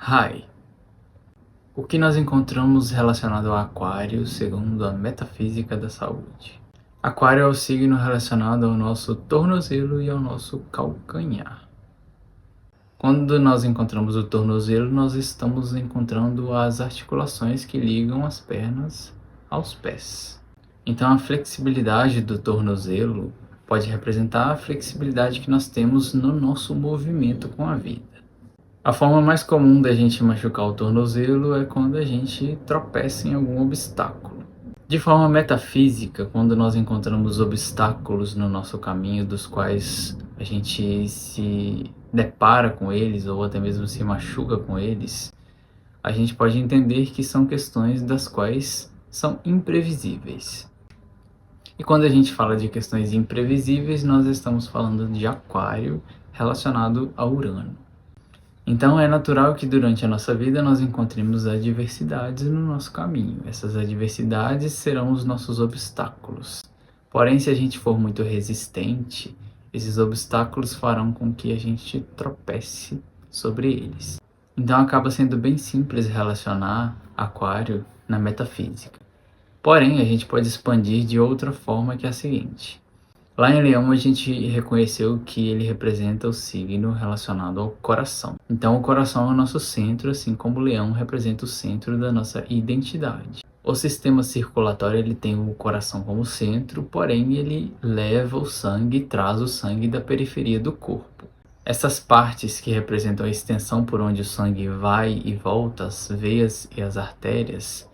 Hi! O que nós encontramos relacionado ao Aquário segundo a metafísica da saúde? Aquário é o signo relacionado ao nosso tornozelo e ao nosso calcanhar. Quando nós encontramos o tornozelo, nós estamos encontrando as articulações que ligam as pernas aos pés. Então a flexibilidade do tornozelo pode representar a flexibilidade que nós temos no nosso movimento com a vida. A forma mais comum da gente machucar o tornozelo é quando a gente tropeça em algum obstáculo. De forma metafísica, quando nós encontramos obstáculos no nosso caminho, dos quais a gente se depara com eles ou até mesmo se machuca com eles, a gente pode entender que são questões das quais são imprevisíveis. E quando a gente fala de questões imprevisíveis, nós estamos falando de Aquário relacionado a Urano. Então é natural que durante a nossa vida nós encontremos adversidades no nosso caminho. Essas adversidades serão os nossos obstáculos. Porém, se a gente for muito resistente, esses obstáculos farão com que a gente tropece sobre eles. Então acaba sendo bem simples relacionar Aquário na metafísica. Porém, a gente pode expandir de outra forma, que é a seguinte. Lá em Leão a gente reconheceu que ele representa o signo relacionado ao coração. Então o coração é o nosso centro, assim como o leão representa o centro da nossa identidade. O sistema circulatório ele tem o coração como centro, porém ele leva o sangue, traz o sangue da periferia do corpo. Essas partes que representam a extensão por onde o sangue vai e volta, as veias e as artérias,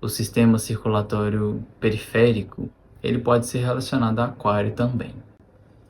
o sistema circulatório periférico, ele pode ser relacionado a Aquário também.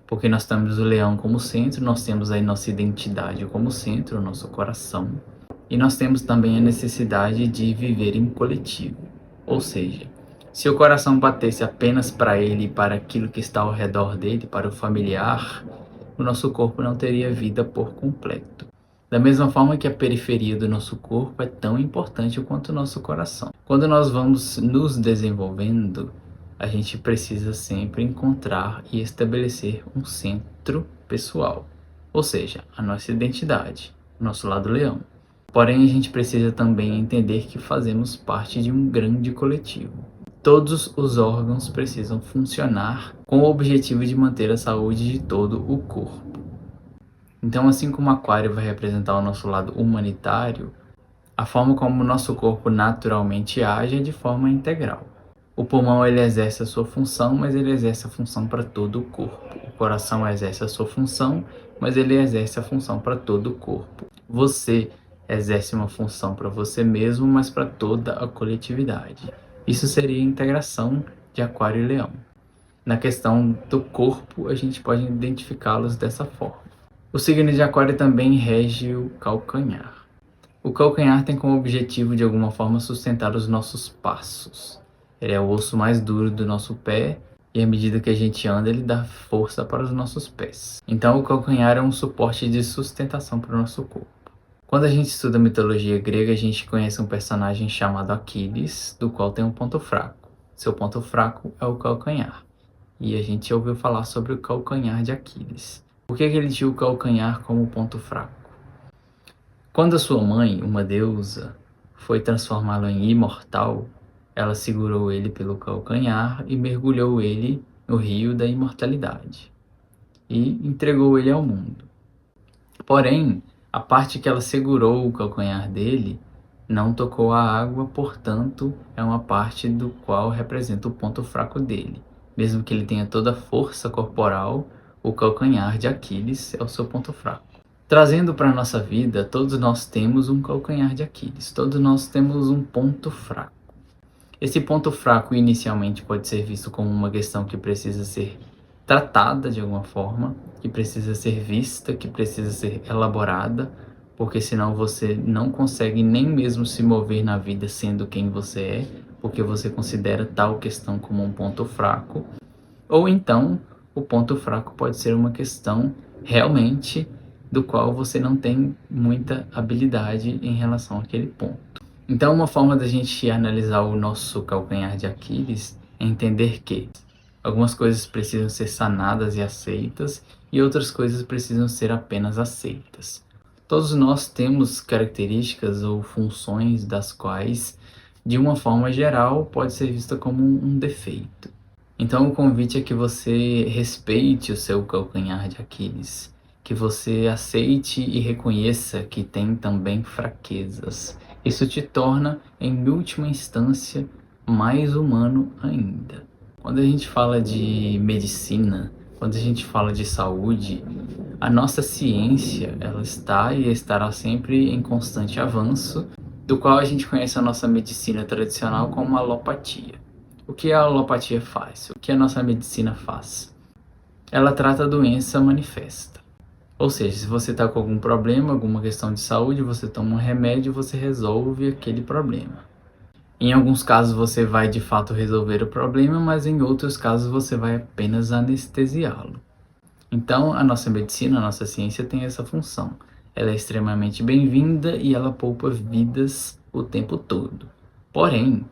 Porque nós temos o leão como centro, nós temos aí nossa identidade como centro, o nosso coração. E nós temos também a necessidade de viver em coletivo. Ou seja, se o coração batesse apenas para ele e para aquilo que está ao redor dele, para o familiar, o nosso corpo não teria vida por completo. Da mesma forma que a periferia do nosso corpo é tão importante quanto o nosso coração. Quando nós vamos nos desenvolvendo, a gente precisa sempre encontrar e estabelecer um centro pessoal, ou seja, a nossa identidade, o nosso lado leão. Porém, a gente precisa também entender que fazemos parte de um grande coletivo. Todos os órgãos precisam funcionar com o objetivo de manter a saúde de todo o corpo. Então, assim como o Aquário vai representar o nosso lado humanitário, a forma como o nosso corpo naturalmente age é de forma integral. O pulmão ele exerce a sua função, mas ele exerce a função para todo o corpo. O coração exerce a sua função, mas ele exerce a função para todo o corpo. Você exerce uma função para você mesmo, mas para toda a coletividade. Isso seria a integração de Aquário e Leão. Na questão do corpo, a gente pode identificá-los dessa forma. O signo de Aquário também rege o calcanhar. O calcanhar tem como objetivo, de alguma forma, sustentar os nossos passos. Ele é o osso mais duro do nosso pé e à medida que a gente anda, ele dá força para os nossos pés. Então o calcanhar é um suporte de sustentação para o nosso corpo. Quando a gente estuda a mitologia grega, a gente conhece um personagem chamado Aquiles, do qual tem um ponto fraco. Seu ponto fraco é o calcanhar. E a gente ouviu falar sobre o calcanhar de Aquiles. Por que ele tinha o calcanhar como ponto fraco? Quando a sua mãe, uma deusa, foi transformá-lo em imortal, ela segurou ele pelo calcanhar e mergulhou ele no rio da imortalidade e entregou ele ao mundo. Porém, a parte que ela segurou o calcanhar dele não tocou a água, portanto, é uma parte do qual representa o ponto fraco dele. Mesmo que ele tenha toda a força corporal, o calcanhar de Aquiles é o seu ponto fraco. Trazendo para a nossa vida, todos nós temos um calcanhar de Aquiles, todos nós temos um ponto fraco. Esse ponto fraco inicialmente pode ser visto como uma questão que precisa ser tratada de alguma forma, que precisa ser vista, que precisa ser elaborada, porque senão você não consegue nem mesmo se mover na vida sendo quem você é, porque você considera tal questão como um ponto fraco. Ou então, o ponto fraco pode ser uma questão realmente do qual você não tem muita habilidade em relação àquele ponto. Então, uma forma da gente analisar o nosso calcanhar de Aquiles é entender que algumas coisas precisam ser sanadas e aceitas e outras coisas precisam ser apenas aceitas. Todos nós temos características ou funções das quais, de uma forma geral, pode ser vista como um defeito. Então o convite é que você respeite o seu calcanhar de Aquiles, que você aceite e reconheça que tem também fraquezas. Isso te torna, em última instância, mais humano ainda. Quando a gente fala de medicina, quando a gente fala de saúde, a nossa ciência, ela está e estará sempre em constante avanço, do qual a gente conhece a nossa medicina tradicional como alopatia. O que a alopatia faz? O que a nossa medicina faz? Ela trata a doença manifesta. Ou seja, se você está com algum problema, alguma questão de saúde, você toma um remédio e você resolve aquele problema. Em alguns casos você vai de fato resolver o problema, mas em outros casos você vai apenas anestesiá-lo. Então a nossa medicina, a nossa ciência tem essa função. Ela é extremamente bem-vinda e ela poupa vidas o tempo todo. Porém,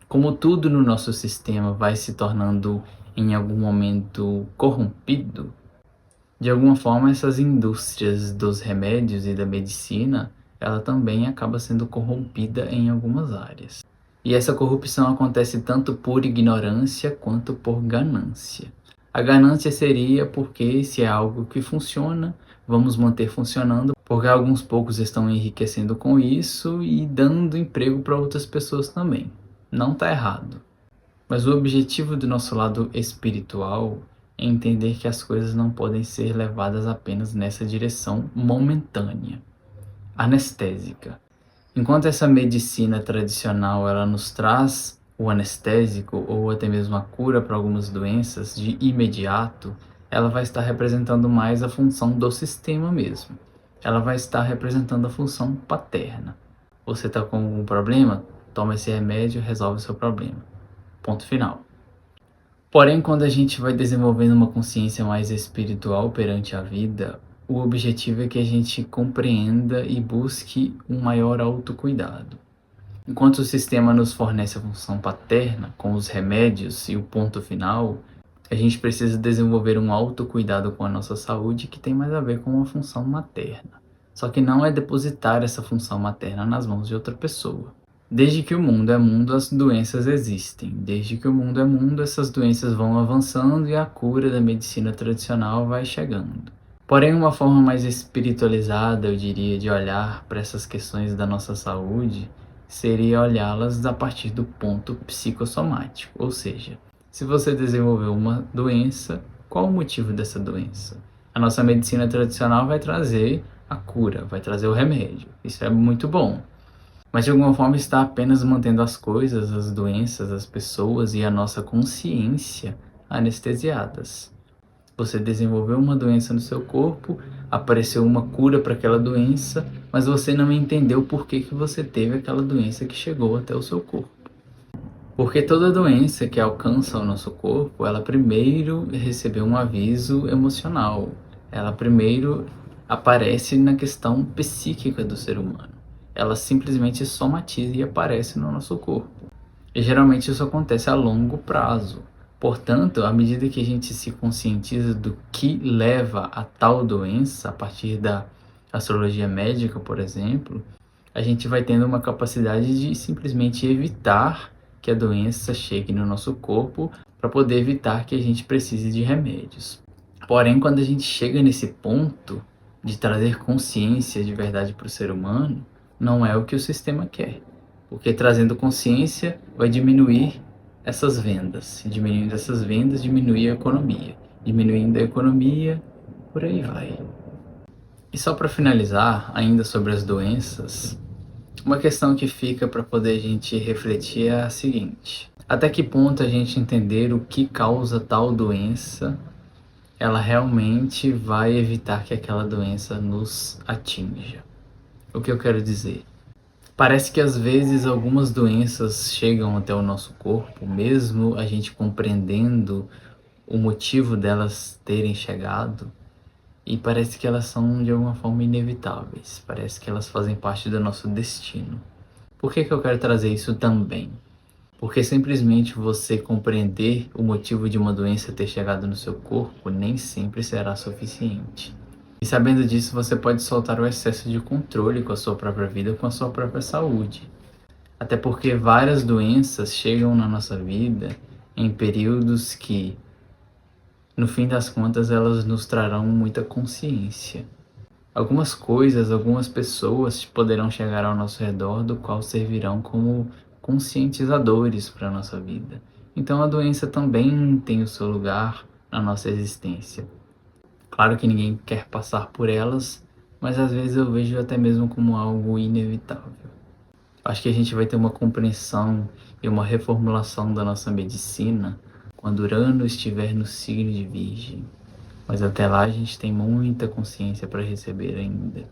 como tudo no nosso sistema vai se tornando em algum momento corrompido, de alguma forma essas indústrias dos remédios e da medicina, ela também acaba sendo corrompida em algumas áreas. E essa corrupção acontece tanto por ignorância quanto por ganância. A ganância seria porque se é algo que funciona, vamos manter funcionando, porque alguns poucos estão enriquecendo com isso e dando emprego para outras pessoas também. Não está errado. Mas o objetivo do nosso lado espiritual é entender que as coisas não podem ser levadas apenas nessa direção momentânea, anestésica. Enquanto essa medicina tradicional ela nos traz o anestésico ou até mesmo a cura para algumas doenças de imediato, ela vai estar representando mais a função do sistema mesmo. Ela vai estar representando a função paterna. Você está com algum problema? Toma esse remédio e resolve o seu problema. Ponto final. Porém, quando a gente vai desenvolvendo uma consciência mais espiritual perante a vida, o objetivo é que a gente compreenda e busque um maior autocuidado. Enquanto o sistema nos fornece a função paterna, com os remédios e o ponto final, a gente precisa desenvolver um autocuidado com a nossa saúde que tem mais a ver com a função materna. Só que não é depositar essa função materna nas mãos de outra pessoa. Desde que o mundo é mundo, as doenças existem. Desde que o mundo é mundo, essas doenças vão avançando e a cura da medicina tradicional vai chegando. Porém, uma forma mais espiritualizada, eu diria, de olhar para essas questões da nossa saúde, seria olhá-las a partir do ponto psicossomático. Ou seja, se você desenvolveu uma doença, qual o motivo dessa doença? A nossa medicina tradicional vai trazer a cura, vai trazer o remédio. Isso é muito bom. Mas de alguma forma está apenas mantendo as coisas, as doenças, as pessoas e a nossa consciência anestesiadas. Você desenvolveu uma doença no seu corpo, apareceu uma cura para aquela doença, mas você não entendeu por que você teve aquela doença que chegou até o seu corpo. Porque toda doença que alcança o nosso corpo, ela primeiro recebeu um aviso emocional. Ela primeiro aparece na questão psíquica do ser humano. Ela simplesmente somatiza e aparece no nosso corpo. E geralmente isso acontece a longo prazo. Portanto, à medida que a gente se conscientiza do que leva a tal doença, a partir da astrologia médica, por exemplo, a gente vai tendo uma capacidade de simplesmente evitar que a doença chegue no nosso corpo para poder evitar que a gente precise de remédios. Porém, quando a gente chega nesse ponto de trazer consciência de verdade para o ser humano, não é o que o sistema quer. Porque trazendo consciência vai diminuir essas vendas. E diminuindo essas vendas, diminuir a economia. Diminuindo a economia, por aí vai. E só para finalizar, ainda sobre as doenças, uma questão que fica para poder a gente refletir é a seguinte: até que ponto a gente entender o que causa tal doença, ela realmente vai evitar que aquela doença nos atinja? O que eu quero dizer? Parece que às vezes algumas doenças chegam até o nosso corpo, mesmo a gente compreendendo o motivo delas terem chegado, e parece que elas são de alguma forma inevitáveis, parece que elas fazem parte do nosso destino. Por que eu quero trazer isso também? Porque simplesmente você compreender o motivo de uma doença ter chegado no seu corpo nem sempre será suficiente. E sabendo disso, você pode soltar o excesso de controle com a sua própria vida, com a sua própria saúde. Até porque várias doenças chegam na nossa vida em períodos que, no fim das contas, elas nos trarão muita consciência. Algumas coisas, algumas pessoas poderão chegar ao nosso redor, do qual servirão como conscientizadores para a nossa vida. Então a doença também tem o seu lugar na nossa existência. Claro que ninguém quer passar por elas, mas às vezes eu vejo até mesmo como algo inevitável. Acho que a gente vai ter uma compreensão e uma reformulação da nossa medicina quando Urano estiver no signo de Virgem. Mas até lá a gente tem muita consciência para receber ainda.